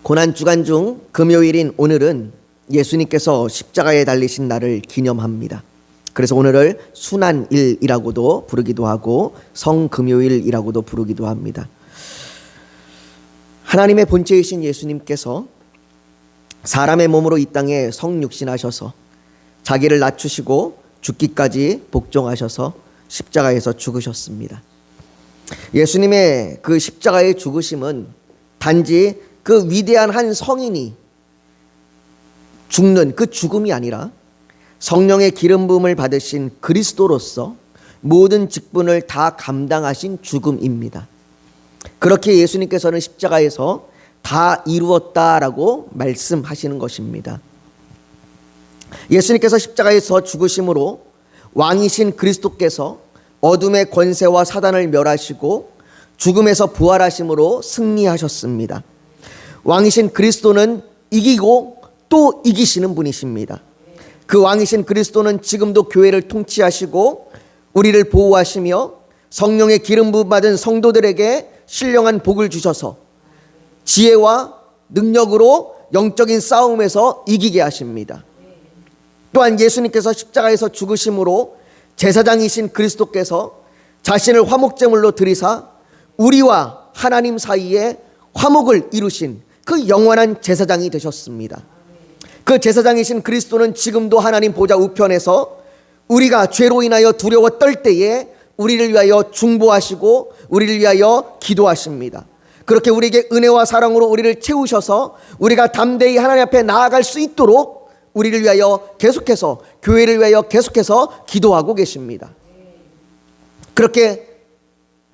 고난주간 중 금요일인 오늘은 예수님께서 십자가에 달리신 날을 기념합니다. 그래서 오늘을 순환일이라고도 부르기도 하고 성금요일이라고도 부르기도 합니다. 하나님의 본체이신 예수님께서 사람의 몸으로 이 땅에 성육신하셔서 자기를 낮추시고 죽기까지 복종하셔서 십자가에서 죽으셨습니다. 예수님의 그 십자가의 죽으심은 단지 그 위대한 한 성인이 죽는 그 죽음이 아니라 성령의 기름 부음을 받으신 그리스도로서 모든 직분을 다 감당하신 죽음입니다. 그렇게 예수님께서는 십자가에서 다 이루었다라고 말씀하시는 것입니다. 예수님께서 십자가에서 죽으심으로 왕이신 그리스도께서 어둠의 권세와 사단을 멸하시고 죽음에서 부활하심으로 승리하셨습니다. 왕이신 그리스도는 이기고 또 이기시는 분이십니다. 그 왕이신 그리스도는 지금도 교회를 통치하시고 우리를 보호하시며 성령의 기름 부음 받은 성도들에게 신령한 복을 주셔서 지혜와 능력으로 영적인 싸움에서 이기게 하십니다. 또한 예수님께서 십자가에서 죽으심으로 제사장이신 그리스도께서 자신을 화목제물로 드리사 우리와 하나님 사이에 화목을 이루신 그 영원한 제사장이 되셨습니다. 그 제사장이신 그리스도는 지금도 하나님 보좌 우편에서 우리가 죄로 인하여 두려워 떨 때에 우리를 위하여 중보하시고 우리를 위하여 기도하십니다. 그렇게 우리에게 은혜와 사랑으로 우리를 채우셔서 우리가 담대히 하나님 앞에 나아갈 수 있도록 우리를 위하여 계속해서, 교회를 위하여 계속해서 기도하고 계십니다. 그렇게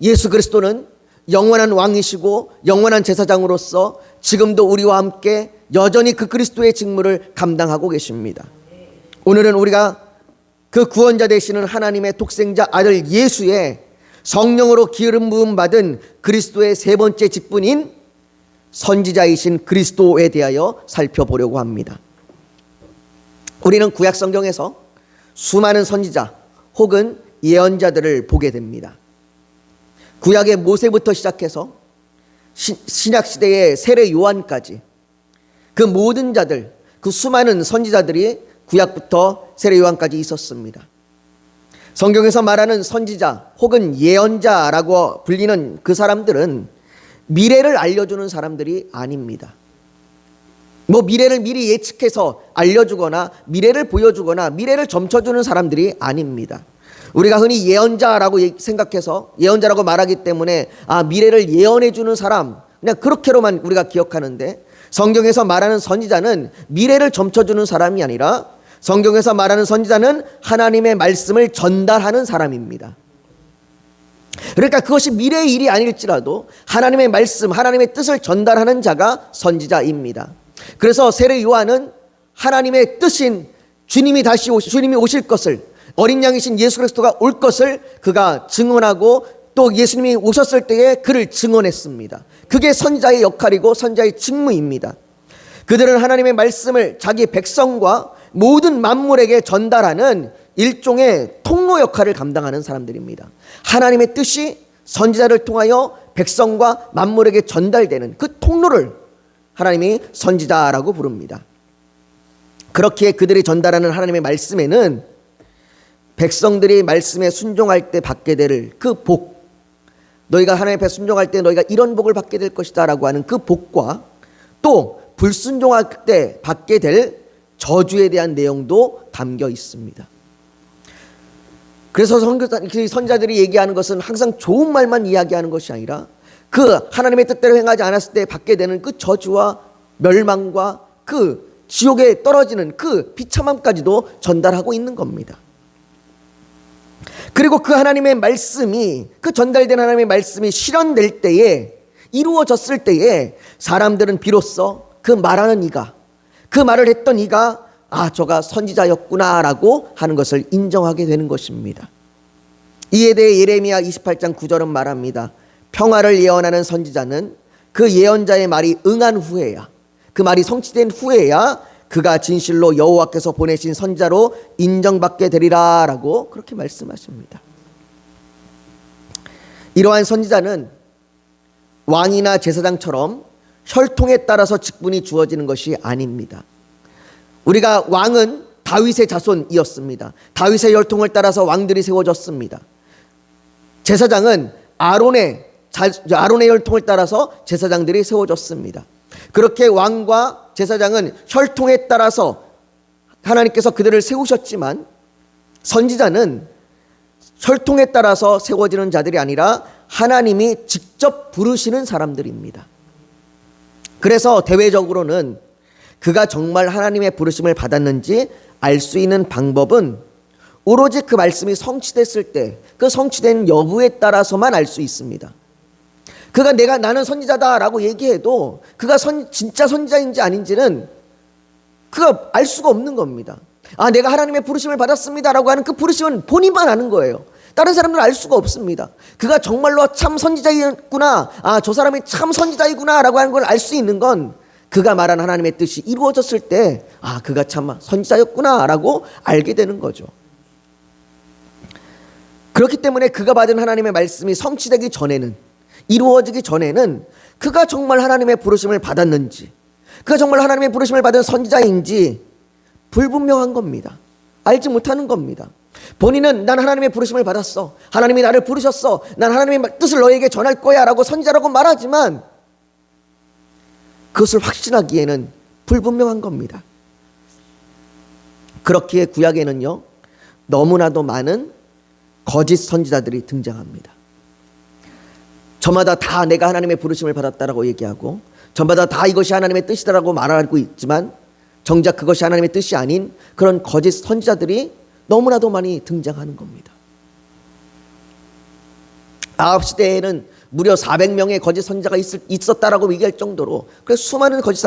예수 그리스도는 영원한 왕이시고 영원한 제사장으로서 지금도 우리와 함께 여전히 그 그리스도의 직무를 감당하고 계십니다. 오늘은 우리가 그 구원자 되시는 하나님의 독생자 아들 예수의 성령으로 기름 부음 받은 그리스도의 세 번째 직분인 선지자이신 그리스도에 대하여 살펴보려고 합니다. 우리는 구약 성경에서 수많은 선지자 혹은 예언자들을 보게 됩니다. 구약의 모세부터 시작해서 신약 시대의 세례 요한까지 그 모든 자들, 그 수많은 선지자들이 구약부터 세례 요한까지 있었습니다. 성경에서 말하는 선지자 혹은 예언자라고 불리는 그 사람들은 미래를 알려주는 사람들이 아닙니다. 미래를 미리 예측해서 알려주거나 미래를 보여주거나 미래를 점쳐주는 사람들이 아닙니다. 우리가 흔히 예언자라고 생각해서 예언자라고 말하기 때문에 미래를 예언해주는 사람, 그냥 그렇게로만 우리가 기억하는데, 성경에서 말하는 선지자는 미래를 점쳐주는 사람이 아니라 성경에서 말하는 선지자는 하나님의 말씀을 전달하는 사람입니다. 그러니까 그것이 미래의 일이 아닐지라도 하나님의 말씀, 하나님의 뜻을 전달하는 자가 선지자입니다. 그래서 세례 요한은 하나님의 뜻인 주님이 오실 것을, 어린 양이신 예수 그리스도가 올 것을 그가 증언하고 또 예수님이 오셨을 때에 그를 증언했습니다. 그게 선지자의 역할이고 선지자의 직무입니다. 그들은 하나님의 말씀을 자기 백성과 모든 만물에게 전달하는 일종의 통로 역할을 감당하는 사람들입니다. 하나님의 뜻이 선지자를 통하여 백성과 만물에게 전달되는 그 통로를 하나님이 선지자라고 부릅니다. 그렇게 그들이 전달하는 하나님의 말씀에는 백성들이 말씀에 순종할 때 받게 될 그 복, 너희가 하나님 앞에 순종할 때 너희가 이런 복을 받게 될 것이다 라고 하는 그 복과 또 불순종할 때 받게 될 저주에 대한 내용도 담겨 있습니다. 그래서 선지자들이 얘기하는 것은 항상 좋은 말만 이야기하는 것이 아니라 그 하나님의 뜻대로 행하지 않았을 때 받게 되는 그 저주와 멸망과 그 지옥에 떨어지는 그 비참함까지도 전달하고 있는 겁니다. 그리고 그 하나님의 말씀이, 그 전달된 하나님의 말씀이 실현될 때에, 이루어졌을 때에 사람들은 비로소 그 말하는 이가, 그 말을 했던 이가 저가 선지자였구나 라고 하는 것을 인정하게 되는 것입니다. 이에 대해 예레미야 28장 9절은 말합니다. 평화를 예언하는 선지자는 그 예언자의 말이 응한 후에야, 그 말이 성취된 후에야 그가 진실로 여호와께서 보내신 선지자로 인정받게 되리라 라고 그렇게 말씀하십니다. 이러한 선지자는 왕이나 제사장처럼 혈통에 따라서 직분이 주어지는 것이 아닙니다. 우리가 왕은 다윗의 자손이었습니다. 다윗의 혈통을 따라서 왕들이 세워졌습니다. 제사장은 아론의 혈통을 따라서 제사장들이 세워졌습니다. 그렇게 왕과 제사장은 혈통에 따라서 하나님께서 그들을 세우셨지만, 선지자는 혈통에 따라서 세워지는 자들이 아니라 하나님이 직접 부르시는 사람들입니다. 그래서 대외적으로는 그가 정말 하나님의 부르심을 받았는지 알 수 있는 방법은 오로지 그 말씀이 성취됐을 때 그 성취된 여부에 따라서만 알 수 있습니다. 그가 나는 선지자다라고 얘기해도 그가 진짜 선지자인지 아닌지는 그가 알 수가 없는 겁니다. 내가 하나님의 부르심을 받았습니다라고 하는 그 부르심은 본인만 아는 거예요. 다른 사람들은 알 수가 없습니다. 그가 정말로 참 선지자였구나, 저 사람이 참 선지자이구나라고 하는 걸 알 수 있는 건 그가 말한 하나님의 뜻이 이루어졌을 때 그가 참 선지자였구나라고 알게 되는 거죠. 그렇기 때문에 그가 받은 하나님의 말씀이 성취되기 전에는, 이루어지기 전에는 그가 정말 하나님의 부르심을 받았는지, 그가 정말 하나님의 부르심을 받은 선지자인지 불분명한 겁니다. 알지 못하는 겁니다. 본인은 난 하나님의 부르심을 받았어, 하나님이 나를 부르셨어, 난 하나님의 뜻을 너에게 전할 거야 라고 선지자라고 말하지만 그것을 확신하기에는 불분명한 겁니다. 그렇기에 구약에는요, 너무나도 많은 거짓 선지자들이 등장합니다. 저마다 다 내가 하나님의 부르심을 받았다라고 얘기하고, 저마다 다 이것이 하나님의 뜻이다라고 말하고 있지만 정작 그것이 하나님의 뜻이 아닌 그런 거짓 선지자들이 너무나도 많이 등장하는 겁니다. 아합 시대에는 무려 400명의 거짓 선지자가 있었다라고 얘기할 정도로 그래서 수많은 거짓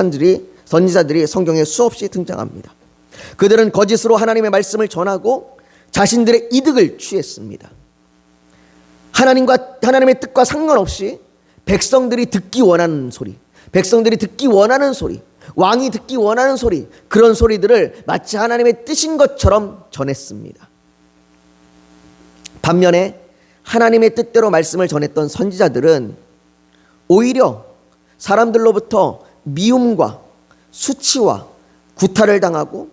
선지자들이 성경에 수없이 등장합니다. 그들은 거짓으로 하나님의 말씀을 전하고 자신들의 이득을 취했습니다. 하나님의 뜻과 상관없이 백성들이 듣기 원하는 소리, 백성들이 듣기 원하는 소리, 왕이 듣기 원하는 소리, 그런 소리들을 마치 하나님의 뜻인 것처럼 전했습니다. 반면에 하나님의 뜻대로 말씀을 전했던 선지자들은 오히려 사람들로부터 미움과 수치와 구타를 당하고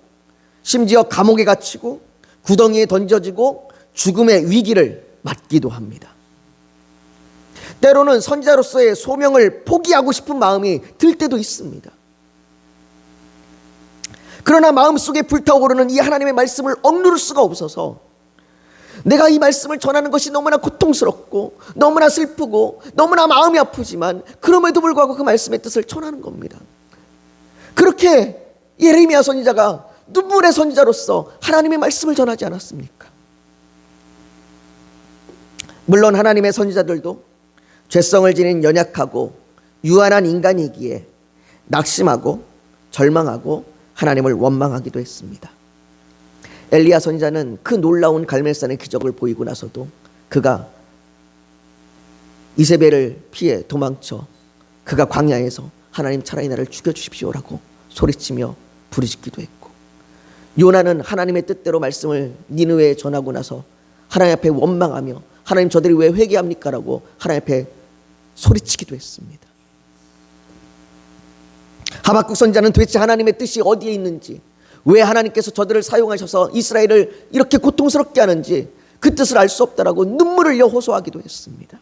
심지어 감옥에 갇히고 구덩이에 던져지고 죽음의 위기를 맞기도 합니다. 때로는 선지자로서의 소명을 포기하고 싶은 마음이 들 때도 있습니다. 그러나 마음속에 불타오르는 이 하나님의 말씀을 억누를 수가 없어서 내가 이 말씀을 전하는 것이 너무나 고통스럽고 너무나 슬프고 너무나 마음이 아프지만 그럼에도 불구하고 그 말씀의 뜻을 전하는 겁니다. 그렇게 예레미야 선지자가 눈물의 선지자로서 하나님의 말씀을 전하지 않았습니까? 물론 하나님의 선지자들도 죄성을 지닌 연약하고 유한한 인간이기에 낙심하고 절망하고 하나님을 원망하기도 했습니다. 엘리야 선지자는 그 놀라운 갈멜산의 기적을 보이고 나서도 그가 이세벨을 피해 도망쳐 그가 광야에서 하나님 차라리 나를 죽여주십시오라고 소리치며 부르짖기도 했고, 요나는 하나님의 뜻대로 말씀을 니느웨에 전하고 나서 하나님 앞에 원망하며 하나님 저들이 왜 회개합니까? 라고 하나님 앞에 소리치기도 했습니다. 하박국 선지자는 도대체 하나님의 뜻이 어디에 있는지, 왜 하나님께서 저들을 사용하셔서 이스라엘을 이렇게 고통스럽게 하는지 그 뜻을 알 수 없다라고 눈물을 흘려 호소하기도 했습니다.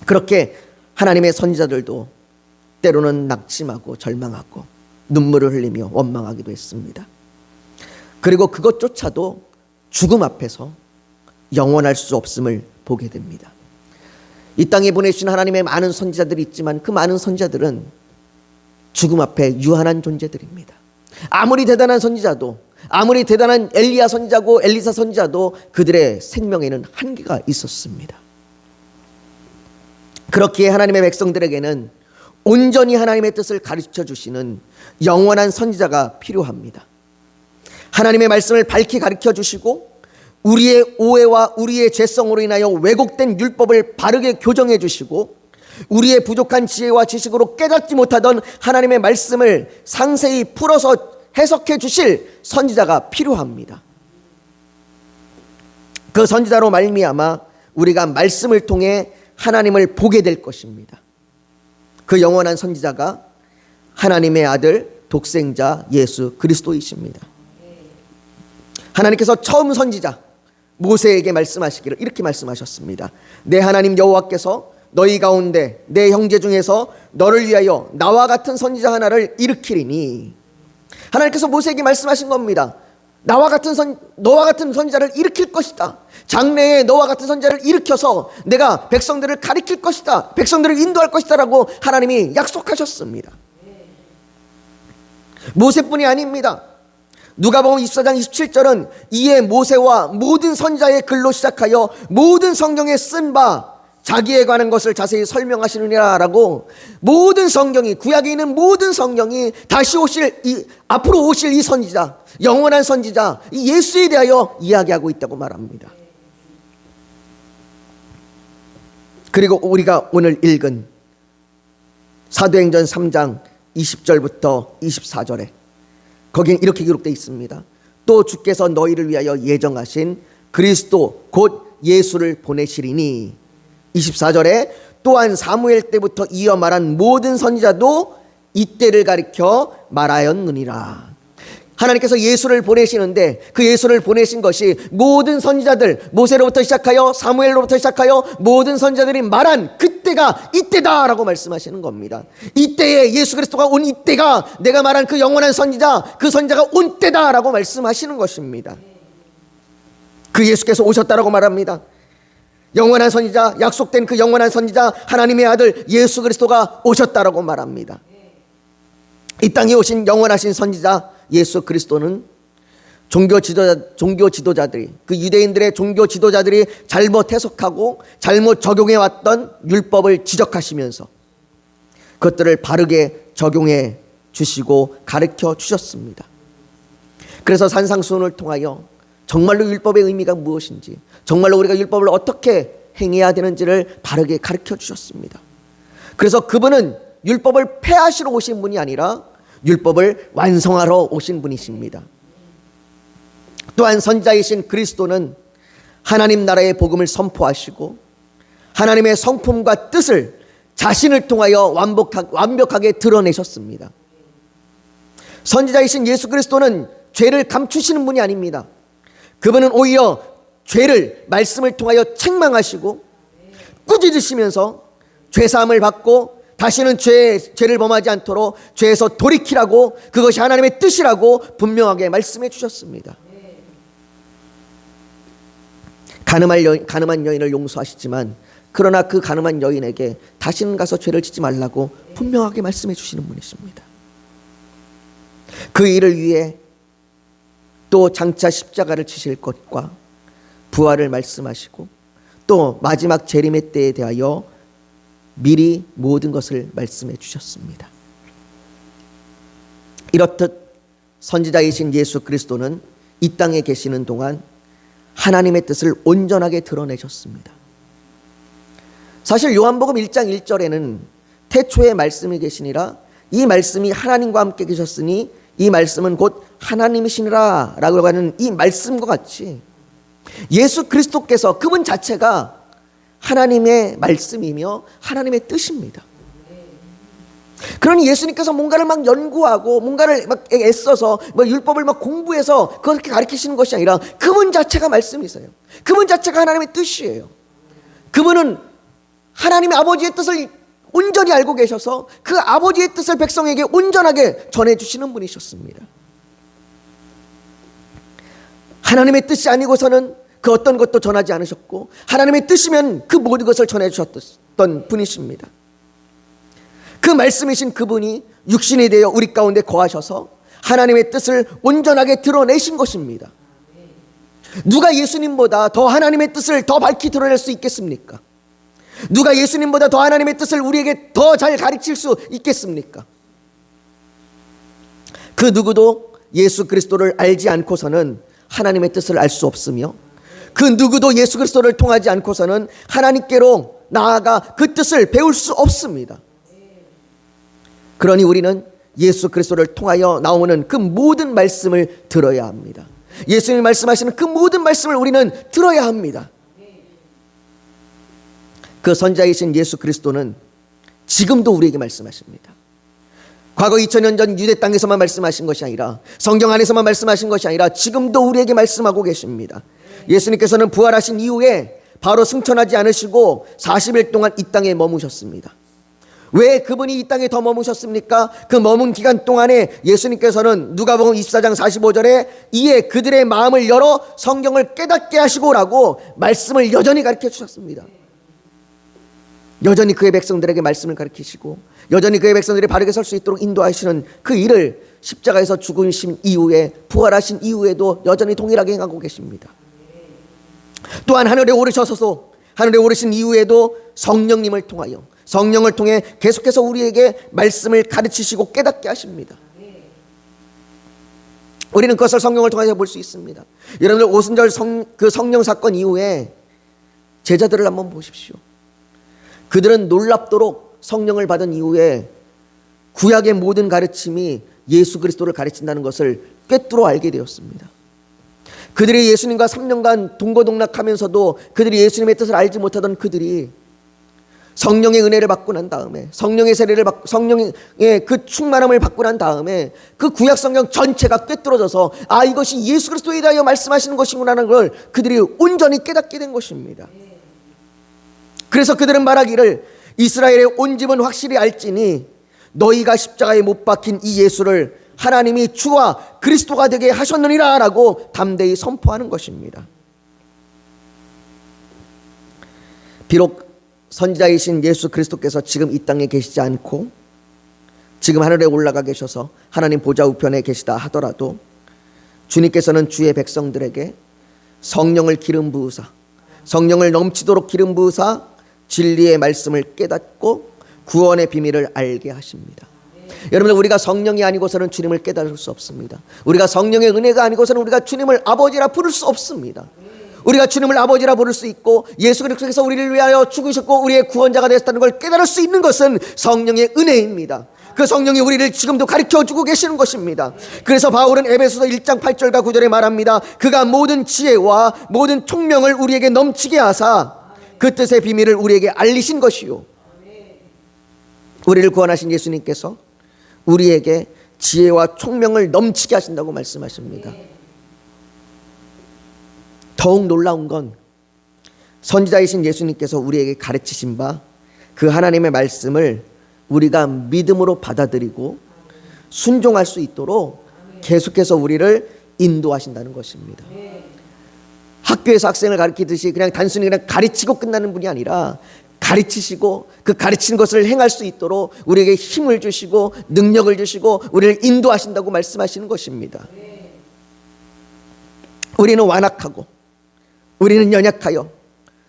그렇게 하나님의 선지자들도 때로는 낙심하고 절망하고 눈물을 흘리며 원망하기도 했습니다. 그리고 그것조차도 죽음 앞에서 영원할 수 없음을 보게 됩니다. 이 땅에 보내주신 하나님의 많은 선지자들이 있지만 그 많은 선지자들은 죽음 앞에 유한한 존재들입니다. 아무리 대단한 선지자도, 아무리 대단한 엘리야 선지자고 엘리사 선지자도 그들의 생명에는 한계가 있었습니다. 그렇기에 하나님의 백성들에게는 온전히 하나님의 뜻을 가르쳐 주시는 영원한 선지자가 필요합니다. 하나님의 말씀을 밝히 가르쳐 주시고 우리의 오해와 우리의 죄성으로 인하여 왜곡된 율법을 바르게 교정해 주시고 우리의 부족한 지혜와 지식으로 깨닫지 못하던 하나님의 말씀을 상세히 풀어서 해석해 주실 선지자가 필요합니다. 그 선지자로 말미암아 우리가 말씀을 통해 하나님을 보게 될 것입니다. 그 영원한 선지자가 하나님의 아들 독생자 예수 그리스도이십니다. 하나님께서 처음 선지자 모세에게 말씀하시기를 이렇게 말씀하셨습니다. 내 하나님 여호와께서 너희 가운데 내 형제 중에서 너를 위하여 나와 같은 선지자 하나를 일으키리니, 하나님께서 모세에게 말씀하신 겁니다. 너와 같은 선지자를 일으킬 것이다. 장래에 너와 같은 선지자를 일으켜서 내가 백성들을 가리킬 것이다. 백성들을 인도할 것이다 라고 하나님이 약속하셨습니다. 모세뿐이 아닙니다. 누가복음 24장 27절은 이에 모세와 모든 선지자의 글로 시작하여 모든 성경에 쓴 바 자기에 관한 것을 자세히 설명하시느니라 라고, 모든 성경이, 구약에 있는 모든 성경이 다시 앞으로 오실 이 선지자, 영원한 선지자 이 예수에 대하여 이야기하고 있다고 말합니다. 그리고 우리가 오늘 읽은 사도행전 3장 20절부터 24절에 거기는 이렇게 기록되어 있습니다. 또 주께서 너희를 위하여 예정하신 그리스도 곧 예수를 보내시리니, 24절에 또한 사무엘 때부터 이어 말한 모든 선지자도 이때를 가리켜 말하였느니라. 하나님께서 예수를 보내시는데 그 예수를 보내신 것이 모든 선지자들, 모세로부터 시작하여 사무엘로부터 시작하여 모든 선지자들이 말한 그때가 이때다라고 말씀하시는 겁니다. 이때에 예수 그리스도가 온 이때가 내가 말한 그 영원한 선지자, 그 선지자가 온 때다라고 말씀하시는 것입니다. 그 예수께서 오셨다라고 말합니다. 영원한 선지자, 약속된 그 영원한 선지자 하나님의 아들 예수 그리스도가 오셨다라고 말합니다. 이 땅에 오신 영원하신 선지자 예수 그리스도는 종교 지도자들이, 그 유대인들의 종교 지도자들이 잘못 해석하고 잘못 적용해 왔던 율법을 지적하시면서 그것들을 바르게 적용해 주시고 가르쳐 주셨습니다. 그래서 산상수훈을 통하여 정말로 율법의 의미가 무엇인지, 정말로 우리가 율법을 어떻게 행해야 되는지를 바르게 가르쳐 주셨습니다. 그래서 그분은 율법을 폐하시러 오신 분이 아니라 율법을 완성하러 오신 분이십니다. 또한 선지자이신 그리스도는 하나님 나라의 복음을 선포하시고 하나님의 성품과 뜻을 자신을 통하여 완벽하게 드러내셨습니다. 선지자이신 예수 그리스도는 죄를 감추시는 분이 아닙니다. 그분은 오히려 죄를 말씀을 통하여 책망하시고 꾸짖으시면서 죄사함을 받고 다시는 죄를 범하지 않도록 죄에서 돌이키라고, 그것이 하나님의 뜻이라고 분명하게 말씀해 주셨습니다. 가늠한 여인을 용서하시지만 그러나 그 가늠한 여인에게 다시는 가서 죄를 짓지 말라고 분명하게 말씀해 주시는 분이십니다. 그 일을 위해 또 장차 십자가를 지실 것과 부활을 말씀하시고 또 마지막 재림의 때에 대하여 미리 모든 것을 말씀해 주셨습니다. 이렇듯 선지자이신 예수 그리스도는 이 땅에 계시는 동안 하나님의 뜻을 온전하게 드러내셨습니다. 사실 요한복음 1장 1절에는 태초에 말씀이 계시니라, 이 말씀이 하나님과 함께 계셨으니 이 말씀은 곧 하나님이시니라 라고 하는 이 말씀과 같이 예수 그리스도께서, 그분 자체가 하나님의 말씀이며 하나님의 뜻입니다. 그러니 예수님께서 뭔가를 막 연구하고 뭔가를 막 애써서 율법을 막 공부해서 그렇게 가르치시는 것이 아니라 그분 자체가 말씀이세요. 그분 자체가 하나님의 뜻이에요. 그분은 하나님의 아버지의 뜻을 온전히 알고 계셔서 그 아버지의 뜻을 백성에게 온전하게 전해주시는 분이셨습니다. 하나님의 뜻이 아니고서는 그 어떤 것도 전하지 않으셨고, 하나님의 뜻이면 그 모든 것을 전해주셨던 분이십니다. 그 말씀이신 그분이 육신이 되어 우리 가운데 거하셔서 하나님의 뜻을 온전하게 드러내신 것입니다. 누가 예수님보다 더 하나님의 뜻을 더 밝히 드러낼 수 있겠습니까? 누가 예수님보다 더 하나님의 뜻을 우리에게 더 잘 가르칠 수 있겠습니까? 그 누구도 예수 그리스도를 알지 않고서는 하나님의 뜻을 알 수 없으며, 그 누구도 예수 그리스도를 통하지 않고서는 하나님께로 나아가 그 뜻을 배울 수 없습니다. 그러니 우리는 예수 그리스도를 통하여 나오는 그 모든 말씀을 들어야 합니다. 예수님이 말씀하시는 그 모든 말씀을 우리는 들어야 합니다. 그 선지자이신 예수 그리스도는 지금도 우리에게 말씀하십니다. 과거 2000년 전 유대 땅에서만 말씀하신 것이 아니라, 성경 안에서만 말씀하신 것이 아니라 지금도 우리에게 말씀하고 계십니다. 예수님께서는 부활하신 이후에 바로 승천하지 않으시고 40일 동안 이 땅에 머무셨습니다. 왜 그분이 이 땅에 더 머무셨습니까? 그 머문 기간 동안에 예수님께서는 누가복음 24장 45절에 이에 그들의 마음을 열어 성경을 깨닫게 하시고라고 말씀을 여전히 가르쳐 주셨습니다. 여전히 그의 백성들에게 말씀을 가르치시고 여전히 그의 백성들이 바르게 설 수 있도록 인도하시는 그 일을 십자가에서 죽으신 이후에, 부활하신 이후에도 여전히 동일하게 행하고 계십니다. 또한 하늘에 오르셔서도, 하늘에 오르신 이후에도 성령님을 통하여, 성령을 통해 계속해서 우리에게 말씀을 가르치시고 깨닫게 하십니다. 우리는 그것을 성경을 통해서 볼 수 있습니다. 여러분들 오순절 그 성령 사건 이후에 제자들을 한번 보십시오. 그들은 놀랍도록 성령을 받은 이후에 구약의 모든 가르침이 예수 그리스도를 가르친다는 것을 꿰뚫어 알게 되었습니다. 그들이 예수님과 3년간 동거동락하면서도 그들이 예수님의 뜻을 알지 못하던 그들이 성령의 은혜를 받고 난 다음에, 성령의 세례를 받고, 성령의 그 충만함을 받고 난 다음에 그 구약 성경 전체가 꿰뚫어져서 아, 이것이 예수 그리스도에 대하여 말씀하시는 것이구나라는 걸 그들이 온전히 깨닫게 된 것입니다. 그래서 그들은 말하기를 이스라엘의 온 집은 확실히 알지니 너희가 십자가에 못 박힌 이 예수를 하나님이 주와 그리스도가 되게 하셨느니라 라고 담대히 선포하는 것입니다. 비록 선지자이신 예수 그리스도께서 지금 이 땅에 계시지 않고 지금 하늘에 올라가 계셔서 하나님 보좌 우편에 계시다 하더라도 주님께서는 주의 백성들에게 성령을 기름 부으사, 성령을 넘치도록 기름 부으사 진리의 말씀을 깨닫고 구원의 비밀을 알게 하십니다. 여러분들, 우리가 성령이 아니고서는 주님을 깨달을 수 없습니다. 우리가 성령의 은혜가 아니고서는 우리가 주님을 아버지라 부를 수 없습니다. 우리가 주님을 아버지라 부를 수 있고 예수 그리스도께서 우리를 위하여 죽으셨고 우리의 구원자가 되셨다는 걸 깨달을 수 있는 것은 성령의 은혜입니다. 그 성령이 우리를 지금도 가르쳐주고 계시는 것입니다. 그래서 바울은 에베소서 1장 8절과 9절에 말합니다. 그가 모든 지혜와 모든 총명을 우리에게 넘치게 하사 그 뜻의 비밀을 우리에게 알리신 것이요, 우리를 구원하신 예수님께서 우리에게 지혜와 총명을 넘치게 하신다고 말씀하십니다. 더욱 놀라운 건 선지자이신 예수님께서 우리에게 가르치신 바 그 하나님의 말씀을 우리가 믿음으로 받아들이고 순종할 수 있도록 계속해서 우리를 인도하신다는 것입니다. 학교에서 학생을 가르치듯이 그냥 단순히 그냥 가르치고 끝나는 분이 아니라 가르치시고 그 가르친 것을 행할 수 있도록 우리에게 힘을 주시고 능력을 주시고 우리를 인도하신다고 말씀하시는 것입니다. 우리는 완악하고 우리는 연약하여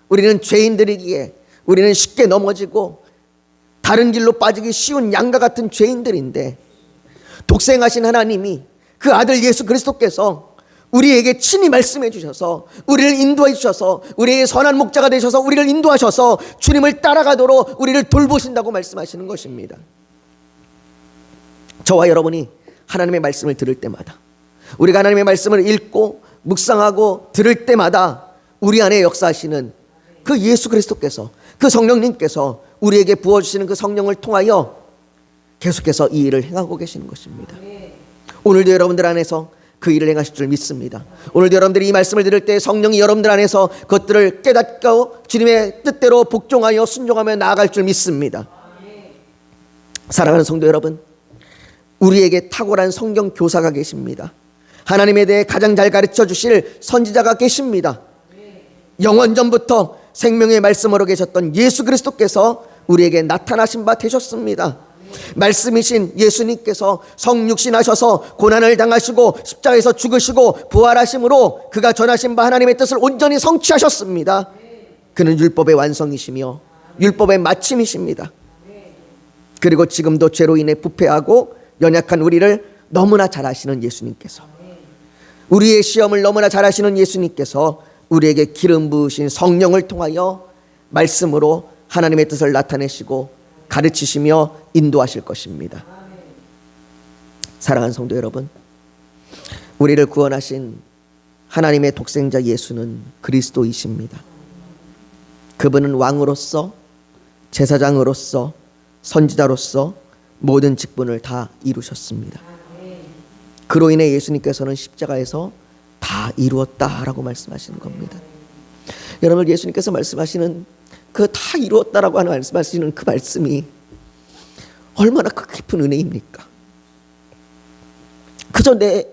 우리는 죄인들이기에 우리는 쉽게 넘어지고 다른 길로 빠지기 쉬운 양과 같은 죄인들인데 독생하신 하나님이 그 아들 예수 그리스도께서 우리에게 친히 말씀해 주셔서 우리를 인도해 주셔서 우리의 선한 목자가 되셔서 우리를 인도하셔서 주님을 따라가도록 우리를 돌보신다고 말씀하시는 것입니다. 저와 여러분이 하나님의 말씀을 들을 때마다, 우리가 하나님의 말씀을 읽고 묵상하고 들을 때마다 우리 안에 역사하시는 그 예수 그리스도께서, 그 성령님께서 우리에게 부어주시는 그 성령을 통하여 계속해서 이 일을 행하고 계시는 것입니다. 오늘도 여러분들 안에서 그 일을 행하실 줄 믿습니다. 오늘도 여러분들이 이 말씀을 들을 때 성령이 여러분들 안에서 그것들을 깨닫고 주님의 뜻대로 복종하여 순종하며 나아갈 줄 믿습니다. 사랑하는 성도 여러분, 우리에게 탁월한 성경 교사가 계십니다. 하나님에 대해 가장 잘 가르쳐 주실 선지자가 계십니다. 영원전부터 생명의 말씀으로 계셨던 예수 그리스도께서 우리에게 나타나신 바 되셨습니다. 말씀이신 예수님께서 성육신하셔서 고난을 당하시고 십자가에서 죽으시고 부활하심으로 그가 전하신 바 하나님의 뜻을 온전히 성취하셨습니다. 그는 율법의 완성이시며 율법의 마침이십니다. 그리고 지금도 죄로 인해 부패하고 연약한 우리를 너무나 잘 아시는 예수님께서, 우리의 시험을 너무나 잘 아시는 예수님께서 우리에게 기름 부으신 성령을 통하여 말씀으로 하나님의 뜻을 나타내시고 가르치시며 인도하실 것입니다. 사랑하는 성도 여러분, 우리를 구원하신 하나님의 독생자 예수는 그리스도이십니다. 그분은 왕으로서 제사장으로서 선지자로서 모든 직분을 다 이루셨습니다. 그로 인해 예수님께서는 십자가에서 다 이루었다라고 말씀하시는 겁니다. 여러분, 예수님께서 말씀하시는 그 다 이루었다라고 하는 말씀하시는 그 말씀이 얼마나 깊은 은혜입니까? 그저 내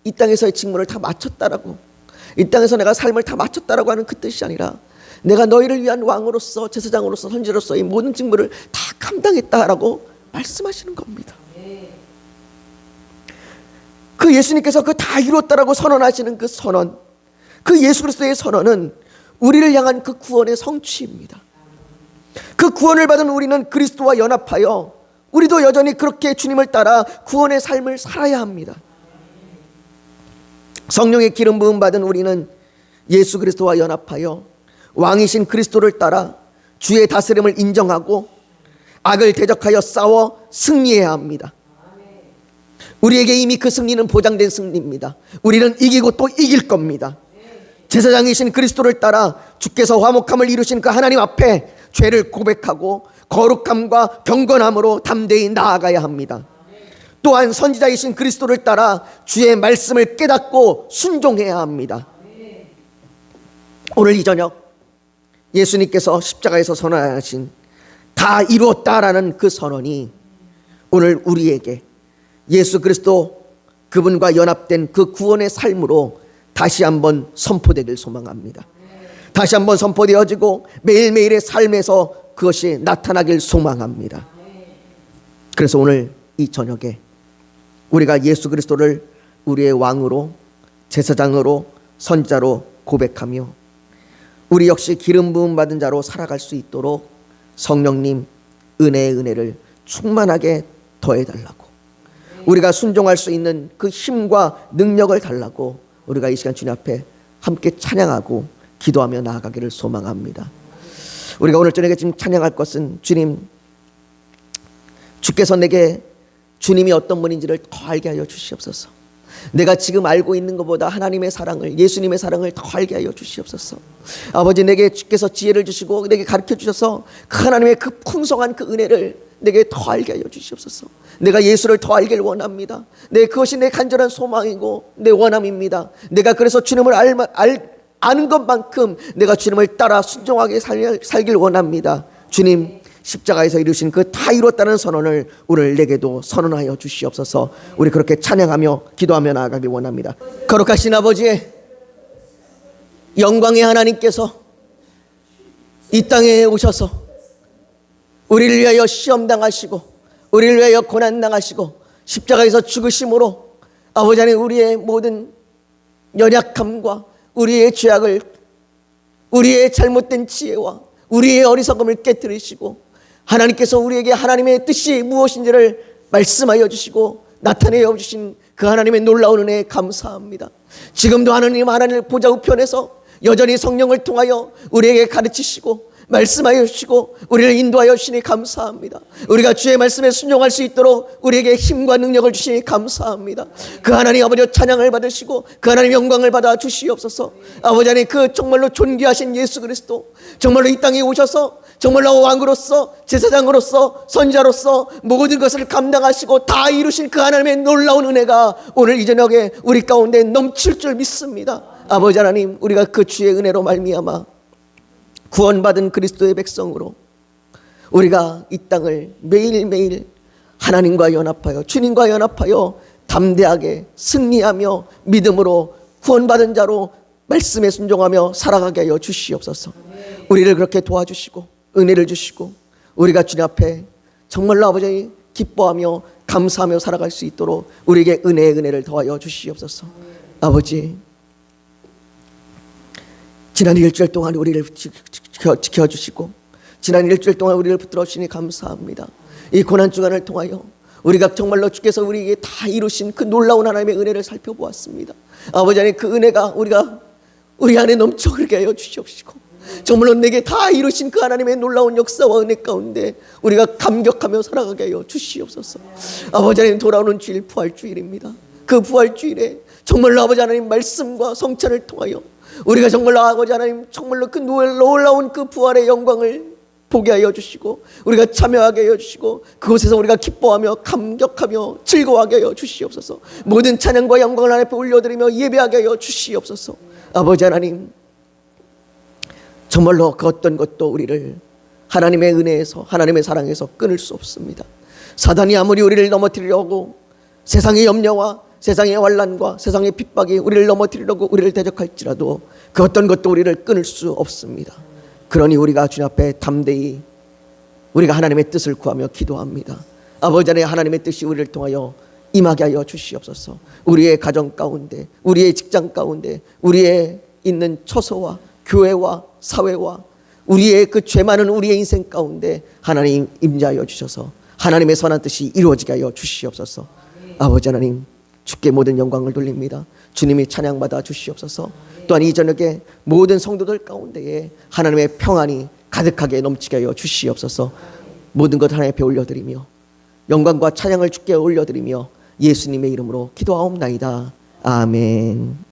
이 땅에서의 직무를 다 마쳤다라고, 이 땅에서 내가 삶을 다 마쳤다라고 하는 그 뜻이 아니라 내가 너희를 위한 왕으로서 제사장으로서 선지자로서의 모든 직무를 다 감당했다라고 말씀하시는 겁니다. 그 예수님께서 그 다 이루었다라고 선언하시는 그 선언, 그 예수 그리스도의 선언은 우리를 향한 그 구원의 성취입니다. 그 구원을 받은 우리는 그리스도와 연합하여 우리도 여전히 그렇게 주님을 따라 구원의 삶을 살아야 합니다. 성령의 기름 부음 받은 우리는 예수 그리스도와 연합하여 왕이신 그리스도를 따라 주의 다스림을 인정하고 악을 대적하여 싸워 승리해야 합니다. 우리에게 이미 그 승리는 보장된 승리입니다. 우리는 이기고 또 이길 겁니다. 제사장이신 그리스도를 따라 주께서 화목함을 이루신 그 하나님 앞에 죄를 고백하고 거룩함과 경건함으로 담대히 나아가야 합니다. 또한 선지자이신 그리스도를 따라 주의 말씀을 깨닫고 순종해야 합니다. 오늘 이 저녁 예수님께서 십자가에서 선언하신 다 이루었다라는 그 선언이 오늘 우리에게 예수 그리스도 그분과 연합된 그 구원의 삶으로 다시 한번 선포되길 소망합니다. 다시 한번 선포되어지고 매일매일의 삶에서 그것이 나타나길 소망합니다. 그래서 오늘 이 저녁에 우리가 예수 그리스도를 우리의 왕으로 제사장으로 선지자로 고백하며 우리 역시 기름 부음 받은 자로 살아갈 수 있도록 성령님 은혜의 은혜를 충만하게 더해달라고, 우리가 순종할 수 있는 그 힘과 능력을 달라고 우리가 이 시간 주님 앞에 함께 찬양하고 기도하며 나아가기를 소망합니다. 우리가 오늘 저녁에 지금 찬양할 것은 주님, 주께서 내게 주님이 어떤 분인지를 더 알게 하여 주시옵소서. 내가 지금 알고 있는 것보다 하나님의 사랑을, 예수님의 사랑을 더 알게 하여 주시옵소서. 아버지, 내게 주께서 지혜를 주시고 내게 가르쳐 주셔서 그 하나님의 그 풍성한 그 은혜를 내게 더 알게 하여 주시옵소서. 내가 예수를 더 알길 원합니다. 그것이 내 간절한 소망이고 내 원함입니다. 내가 그래서 주님을 아는 것만큼 내가 주님을 따라 순종하게 살길 원합니다. 주님, 십자가에서 이루신 그 다 이뤘다는 선언을 오늘 내게도 선언하여 주시옵소서. 우리 그렇게 찬양하며 기도하며 나아가길 원합니다. 거룩하신 아버지의 영광의 하나님께서 이 땅에 오셔서 우리를 위하여 시험당하시고 우리를 위하여 고난당하시고 십자가에서 죽으심으로 아버지 하나님, 우리의 모든 연약함과 우리의 죄악을, 우리의 잘못된 지혜와 우리의 어리석음을 깨뜨리시고 하나님께서 우리에게 하나님의 뜻이 무엇인지를 말씀하여 주시고 나타내어 주신 그 하나님의 놀라운 은혜에 감사합니다. 지금도 하나님을 보좌 우편에서 여전히 성령을 통하여 우리에게 가르치시고 말씀하여 주시고 우리를 인도하여 주시니 감사합니다. 우리가 주의 말씀에 순종할 수 있도록 우리에게 힘과 능력을 주시니 감사합니다. 그 하나님 아버지 찬양을 받으시고 그 하나님 영광을 받아 주시옵소서. 아버지 하나님, 그 정말로 존귀하신 예수 그리스도 정말로 이 땅에 오셔서 정말로 왕으로서 제사장으로서 선지자로서 모든 것을 감당하시고 다 이루신 그 하나님의 놀라운 은혜가 오늘 이 저녁에 우리 가운데 넘칠 줄 믿습니다. 아버지 하나님, 우리가 그 주의 은혜로 말미암아 구원받은 그리스도의 백성으로 우리가 이 땅을 매일매일 하나님과 연합하여 주님과 연합하여 담대하게 승리하며 믿음으로 구원받은 자로 말씀에 순종하며 살아가게 하여 주시옵소서. 우리를 그렇게 도와주시고 은혜를 주시고 우리가 주님 앞에 정말로 아버지 기뻐하며 감사하며 살아갈 수 있도록 우리에게 은혜의 은혜를 더하여 주시옵소서. 아버지, 지난 일주일 동안 우리를 지켜주시고 지난 일주일 동안 우리를 붙들어 주시니 감사합니다. 이 고난 주간을 통하여 우리가 정말로 주께서 우리에게 다 이루신 그 놀라운 하나님의 은혜를 살펴보았습니다. 아버지 하나님, 그 은혜가 우리 안에 넘쳐 흐르게 하여 주시옵시고 정말로 내게 다 이루신 그 하나님의 놀라운 역사와 은혜 가운데 우리가 감격하며 살아가게 하여 주시옵소서. 아버지 하나님, 돌아오는 주일 부활주일입니다. 그 부활주일에 정말로 아버지 하나님 말씀과 성찬을 통하여 우리가 정말로 아버지 하나님 정말로 그 놀라운 그 부활의 영광을 보게 하여 주시고 우리가 참여하게 하여 주시고 그곳에서 우리가 기뻐하며 감격하며 즐거워하게 하여 주시옵소서. 모든 찬양과 영광을 하나님 앞에 올려드리며 예배하게 하여 주시옵소서. 아버지 하나님, 정말로 그 어떤 것도 우리를 하나님의 은혜에서 하나님의 사랑에서 끊을 수 없습니다. 사단이 아무리 우리를 넘어뜨리려고 세상의 염려와 세상의 환난과 세상의 핍박이 우리를 넘어뜨리려고 우리를 대적할지라도 그 어떤 것도 우리를 끊을 수 없습니다. 그러니 우리가 주님 앞에 담대히 우리가 하나님의 뜻을 구하며 기도합니다. 아버지 하나님, 하나님의 뜻이 우리를 통하여 임하게 하여 주시옵소서. 우리의 가정 가운데, 우리의 직장 가운데, 우리의 있는 처소와 교회와 사회와 우리의 그 죄 많은 우리의 인생 가운데 하나님 임재하여 주셔서 하나님의 선한 뜻이 이루어지게 하여 주시옵소서. 아버지 하나님, 주께 모든 영광을 돌립니다. 주님이 찬양받아 주시옵소서. 또한 이 저녁에 모든 성도들 가운데에 하나님의 평안이 가득하게 넘치게 하여 주시옵소서. 모든 것 하나님 앞에 올려드리며 영광과 찬양을 주께 올려드리며 예수님의 이름으로 기도하옵나이다. 아멘.